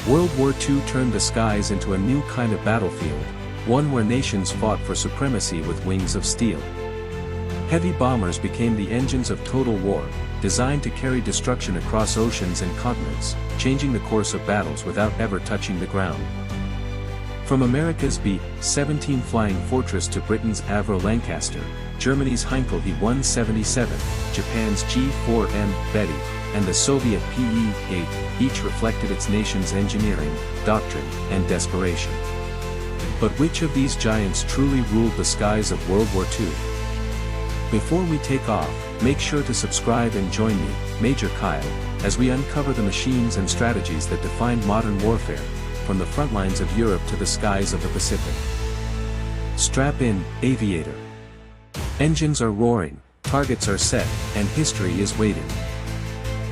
World War II turned the skies into a new kind of battlefield, one where nations fought for supremacy with wings of steel. Heavy bombers became the engines of total war, designed to carry destruction across oceans and continents, changing the course of battles without ever touching the ground. From America's B-17 Flying Fortress to Britain's Avro Lancaster, Germany's Heinkel He 177, Japan's G4M Betty, and the Soviet Pe-8, each reflected its nation's engineering, doctrine, and desperation. But which of these giants truly ruled the skies of World War II? Before we take off, make sure to subscribe and join me, Major Khyle, as we uncover the machines and strategies that defined modern warfare, from the front lines of Europe to the skies of the Pacific. Strap in, aviator. Engines are roaring, targets are set, and history is waiting.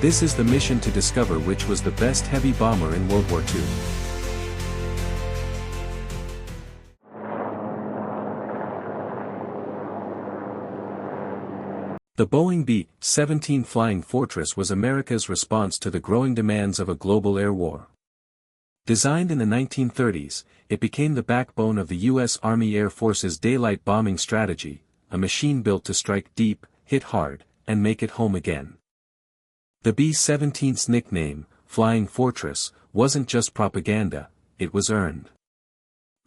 This is the mission to discover which was the best heavy bomber in World War II. The Boeing B-17 Flying Fortress was America's response to the growing demands of a global air war. Designed in the 1930s, it became the backbone of the U.S. Army Air Force's daylight bombing strategy, a machine built to strike deep, hit hard, and make it home again. The B-17's nickname, Flying Fortress, wasn't just propaganda, it was earned.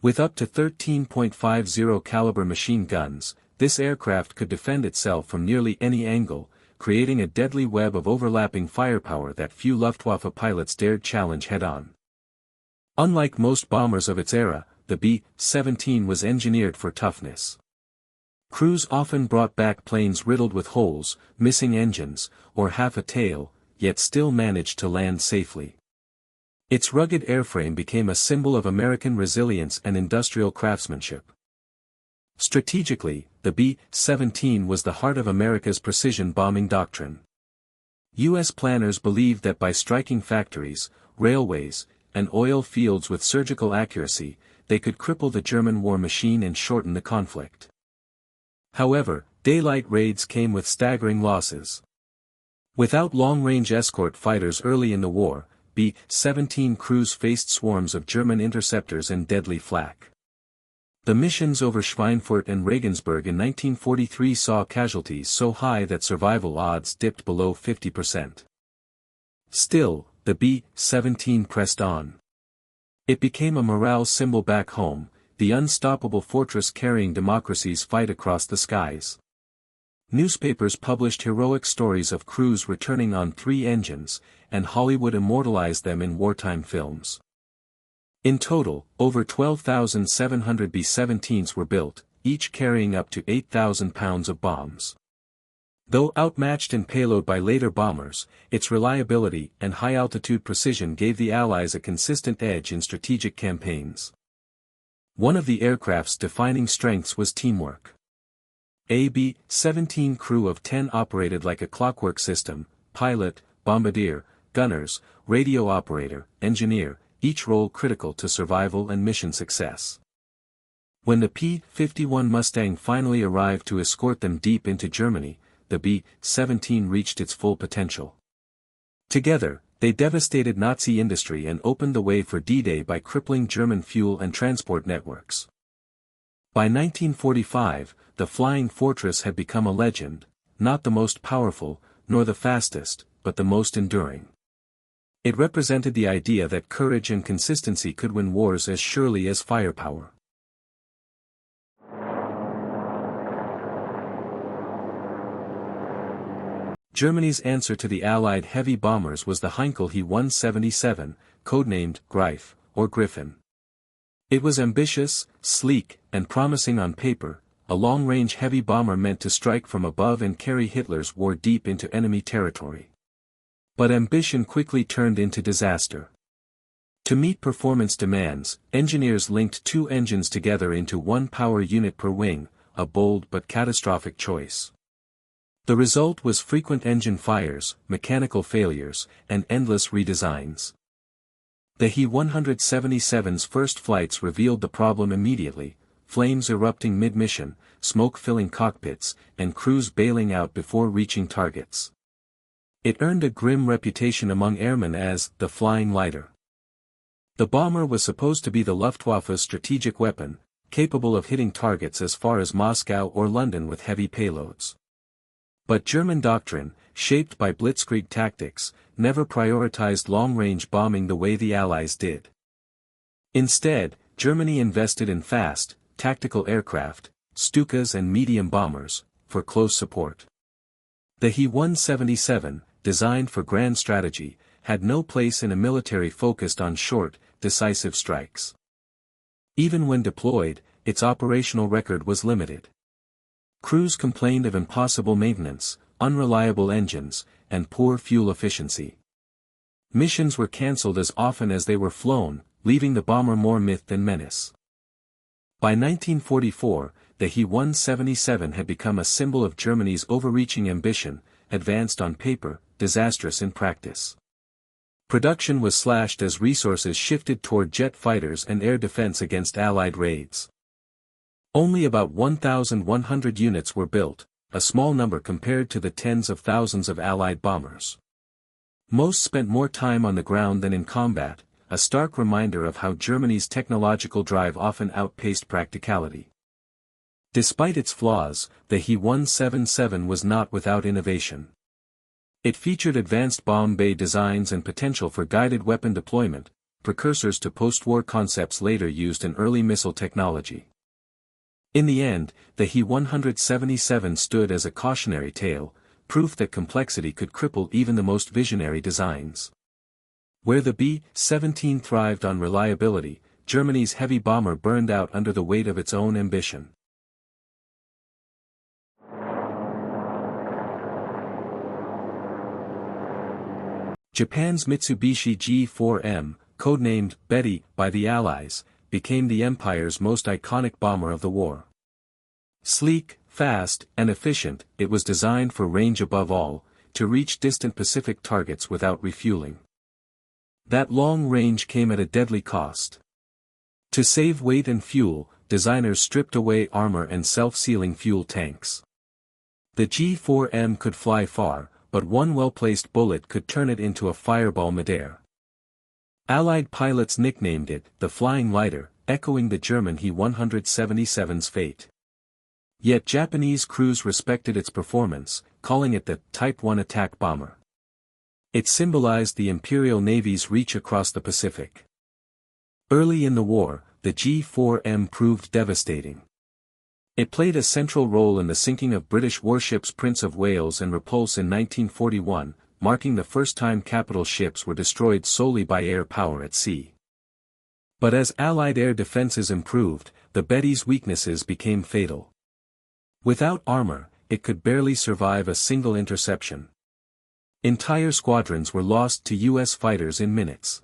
With up to 13.50 caliber machine guns, this aircraft could defend itself from nearly any angle, creating a deadly web of overlapping firepower that few Luftwaffe pilots dared challenge head-on. Unlike most bombers of its era, the B-17 was engineered for toughness. Crews often brought back planes riddled with holes, missing engines, or half a tail, yet still managed to land safely. Its rugged airframe became a symbol of American resilience and industrial craftsmanship. Strategically, the B-17 was the heart of America's precision bombing doctrine. U.S. planners believed that by striking factories, railways, and oil fields with surgical accuracy, they could cripple the German war machine and shorten the conflict. However, daylight raids came with staggering losses. Without long-range escort fighters early in the war, B-17 crews faced swarms of German interceptors and deadly flak. The missions over Schweinfurt and Regensburg in 1943 saw casualties so high that survival odds dipped below 50%. Still, the B-17 pressed on. It became a morale symbol back home, the unstoppable fortress carrying democracy's fight across the skies. Newspapers published heroic stories of crews returning on 3 engines, and Hollywood immortalized them in wartime films. In total, over 12,700 B-17s were built, each carrying up to 8,000 pounds of bombs. Though outmatched in payload by later bombers, its reliability and high-altitude precision gave the Allies a consistent edge in strategic campaigns. One of the aircraft's defining strengths was teamwork. A B-17 crew of 10 operated like a clockwork system: pilot, bombardier, gunners, radio operator, engineer, each role critical to survival and mission success. When the P-51 Mustang finally arrived to escort them deep into Germany, the B-17 reached its full potential. Together, they devastated Nazi industry and opened the way for D-Day by crippling German fuel and transport networks. By 1945, the Flying Fortress had become a legend, not the most powerful, nor the fastest, but the most enduring. It represented the idea that courage and consistency could win wars as surely as firepower. Germany's answer to the Allied heavy bombers was the Heinkel He 177, codenamed Greif, or Griffin. It was ambitious, sleek, and promising on paper, a long-range heavy bomber meant to strike from above and carry Hitler's war deep into enemy territory. But ambition quickly turned into disaster. To meet performance demands, engineers linked 2 engines together into 1 power unit per wing, a bold but catastrophic choice. The result was frequent engine fires, mechanical failures, and endless redesigns. The He 177's first flights revealed the problem immediately: flames erupting mid-mission, smoke filling cockpits, and crews bailing out before reaching targets. It earned a grim reputation among airmen as the flying lighter. The bomber was supposed to be the Luftwaffe's strategic weapon, capable of hitting targets as far as Moscow or London with heavy payloads. But German doctrine, shaped by blitzkrieg tactics, never prioritized long-range bombing the way the Allies did. Instead, Germany invested in fast, tactical aircraft, Stukas and medium bombers, for close support. The He-177, designed for grand strategy, had no place in a military focused on short, decisive strikes. Even when deployed, its operational record was limited. Crews complained of impossible maintenance, unreliable engines, and poor fuel efficiency. Missions were cancelled as often as they were flown, leaving the bomber more myth than menace. By 1944, the He-177 had become a symbol of Germany's overreaching ambition, advanced on paper, disastrous in practice. Production was slashed as resources shifted toward jet fighters and air defense against Allied raids. Only about 1,100 units were built, a small number compared to the tens of thousands of Allied bombers. Most spent more time on the ground than in combat, a stark reminder of how Germany's technological drive often outpaced practicality. Despite its flaws, the He-177 was not without innovation. It featured advanced bomb bay designs and potential for guided weapon deployment, precursors to post-war concepts later used in early missile technology. In the end, the He-177 stood as a cautionary tale, proof that complexity could cripple even the most visionary designs. Where the B-17 thrived on reliability, Germany's heavy bomber burned out under the weight of its own ambition. Japan's Mitsubishi G4M, codenamed Betty by the Allies, became the empire's most iconic bomber of the war. Sleek, fast, and efficient, it was designed for range above all, to reach distant Pacific targets without refueling. That long range came at a deadly cost. To save weight and fuel, designers stripped away armor and self-sealing fuel tanks. The G4M could fly far, but one well-placed bullet could turn it into a fireball midair. Allied pilots nicknamed it the Flying Lighter, echoing the German He-177's fate. Yet Japanese crews respected its performance, calling it the Type 1 attack bomber. It symbolized the Imperial Navy's reach across the Pacific. Early in the war, the G4M proved devastating. It played a central role in the sinking of British warships Prince of Wales and Repulse in 1941, marking the first time capital ships were destroyed solely by air power at sea. But as Allied air defenses improved, the Betty's weaknesses became fatal. Without armor, it could barely survive a single interception. Entire squadrons were lost to U.S. fighters in minutes.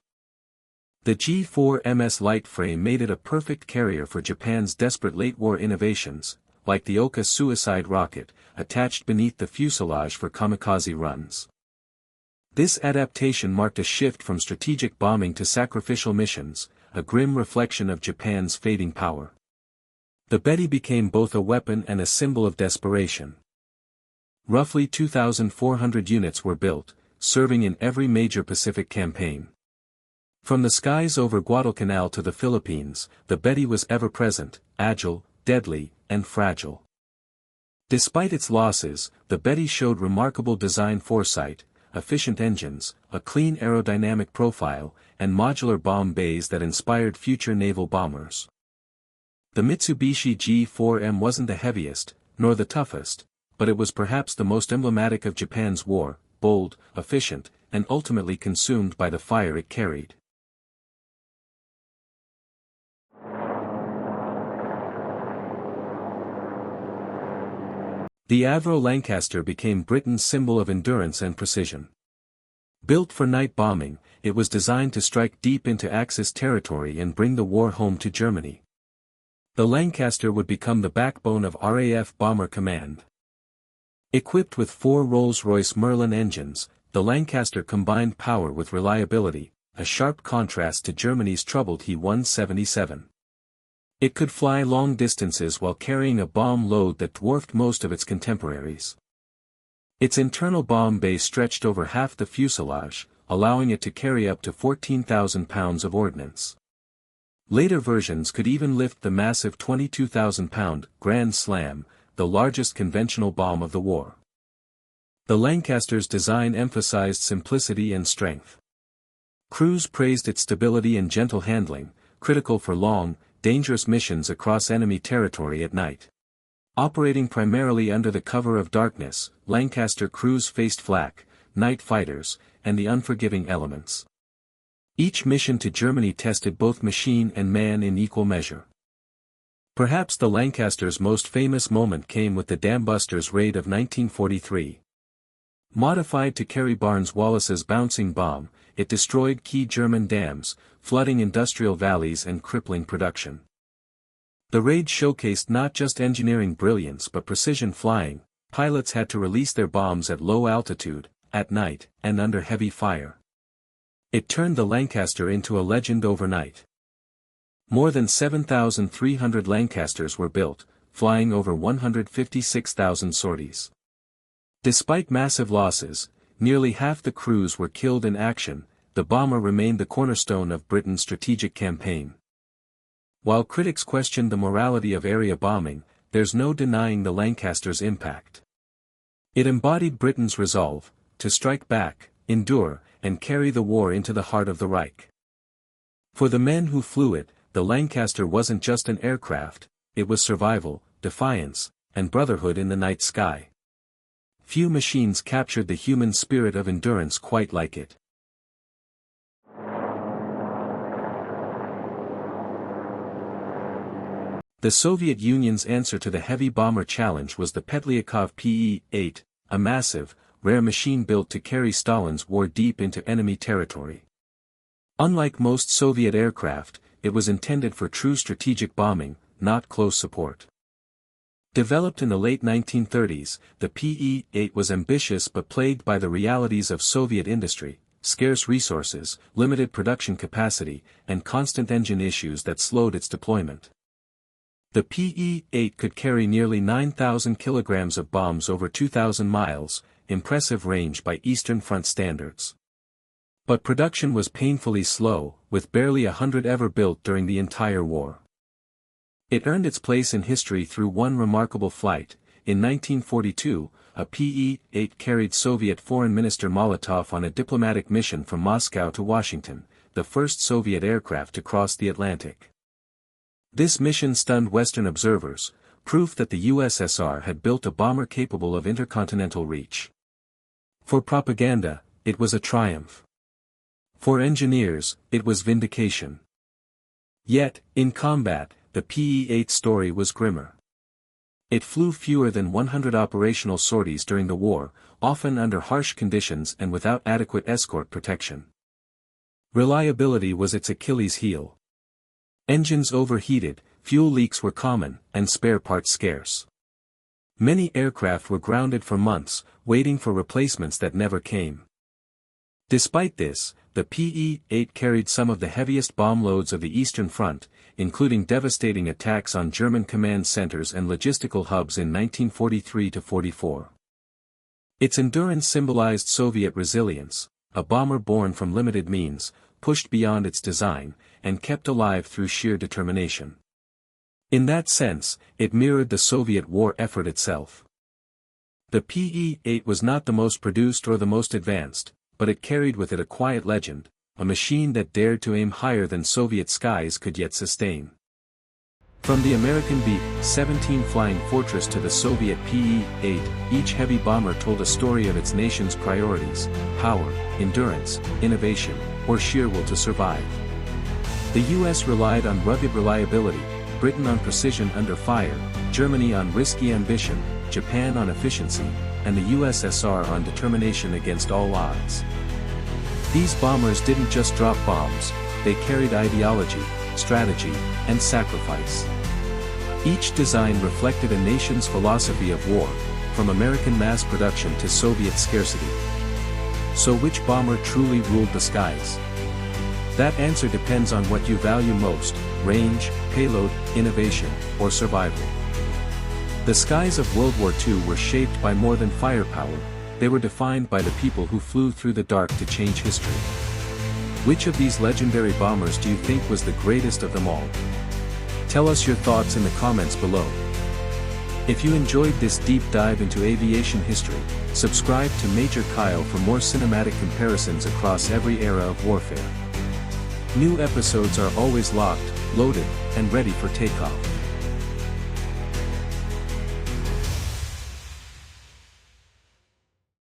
The G4M's light frame made it a perfect carrier for Japan's desperate late-war innovations, like the Oka suicide rocket, attached beneath the fuselage for kamikaze runs. This adaptation marked a shift from strategic bombing to sacrificial missions, a grim reflection of Japan's fading power. The Betty became both a weapon and a symbol of desperation. Roughly 2,400 units were built, serving in every major Pacific campaign. From the skies over Guadalcanal to the Philippines, the Betty was ever-present, agile, deadly, and fragile. Despite its losses, the Betty showed remarkable design foresight, efficient engines, a clean aerodynamic profile, and modular bomb bays that inspired future naval bombers. The Mitsubishi G4M wasn't the heaviest, nor the toughest, but it was perhaps the most emblematic of Japan's war, bold, efficient, and ultimately consumed by the fire it carried. The Avro Lancaster became Britain's symbol of endurance and precision. Built for night bombing, it was designed to strike deep into Axis territory and bring the war home to Germany. The Lancaster would become the backbone of RAF Bomber Command. Equipped with 4 Rolls-Royce Merlin engines, the Lancaster combined power with reliability, a sharp contrast to Germany's troubled He-177. It could fly long distances while carrying a bomb load that dwarfed most of its contemporaries. Its internal bomb bay stretched over half the fuselage, allowing it to carry up to 14,000 pounds of ordnance. Later versions could even lift the massive 22,000-pound Grand Slam, the largest conventional bomb of the war. The Lancaster's design emphasized simplicity and strength. Crews praised its stability and gentle handling, critical for long, dangerous missions across enemy territory at night. Operating primarily under the cover of darkness, Lancaster crews faced flak, night fighters, and the unforgiving elements. Each mission to Germany tested both machine and man in equal measure. Perhaps the Lancaster's most famous moment came with the Dambusters raid of 1943. Modified to carry Barnes-Wallace's bouncing bomb, it destroyed key German dams, flooding industrial valleys and crippling production. The raid showcased not just engineering brilliance but precision flying. Pilots had to release their bombs at low altitude, at night, and under heavy fire. It turned the Lancaster into a legend overnight. More than 7,300 Lancasters were built, flying over 156,000 sorties. Despite massive losses, nearly half the crews were killed in action. The bomber remained the cornerstone of Britain's strategic campaign. While critics questioned the morality of area bombing, there's no denying the Lancaster's impact. It embodied Britain's resolve to strike back, endure, and carry the war into the heart of the Reich. For the men who flew it, the Lancaster wasn't just an aircraft, it was survival, defiance, and brotherhood in the night sky. Few machines captured the human spirit of endurance quite like it. The Soviet Union's answer to the heavy bomber challenge was the Petlyakov Pe-8, a massive, rare machine built to carry Stalin's war deep into enemy territory. Unlike most Soviet aircraft, it was intended for true strategic bombing, not close support. Developed in the late 1930s, the Pe-8 was ambitious but plagued by the realities of Soviet industry, scarce resources, limited production capacity, and constant engine issues that slowed its deployment. The Pe-8 could carry nearly 9,000 kilograms of bombs over 2,000 miles, impressive range by Eastern Front standards. But production was painfully slow, with barely 100 ever built during the entire war. It earned its place in history through one remarkable flight. In 1942, a Pe-8 carried Soviet Foreign Minister Molotov on a diplomatic mission from Moscow to Washington, the first Soviet aircraft to cross the Atlantic. This mission stunned Western observers, proof that the USSR had built a bomber capable of intercontinental reach. For propaganda, it was a triumph. For engineers, it was vindication. Yet, in combat, the Pe-8 story was grimmer. It flew fewer than 100 operational sorties during the war, often under harsh conditions and without adequate escort protection. Reliability was its Achilles heel. Engines overheated, fuel leaks were common, and spare parts scarce. Many aircraft were grounded for months, waiting for replacements that never came. Despite this, the Pe-8 carried some of the heaviest bomb loads of the Eastern Front, including devastating attacks on German command centers and logistical hubs in 1943–44. Its endurance symbolized Soviet resilience, a bomber born from limited means, pushed beyond its design, and kept alive through sheer determination. In that sense, it mirrored the Soviet war effort itself. The Pe-8 was not the most produced or the most advanced, but it carried with it a quiet legend, a machine that dared to aim higher than Soviet skies could yet sustain. From the American B-17 Flying Fortress to the Soviet Pe-8, each heavy bomber told a story of its nation's priorities: power, endurance, innovation, or sheer will to survive. The US relied on rugged reliability, Britain on precision under fire, Germany on risky ambition, Japan on efficiency, and the USSR on determination against all odds. These bombers didn't just drop bombs, they carried ideology, strategy, and sacrifice. Each design reflected a nation's philosophy of war, from American mass production to Soviet scarcity. So which bomber truly ruled the skies? That answer depends on what you value most: range, payload, innovation, or survival. The skies of World War II were shaped by more than firepower, they were defined by the people who flew through the dark to change history. Which of these legendary bombers do you think was the greatest of them all? Tell us your thoughts in the comments below. If you enjoyed this deep dive into aviation history, subscribe to Major Khyle for more cinematic comparisons across every era of warfare. New episodes are always locked, loaded, and ready for takeoff.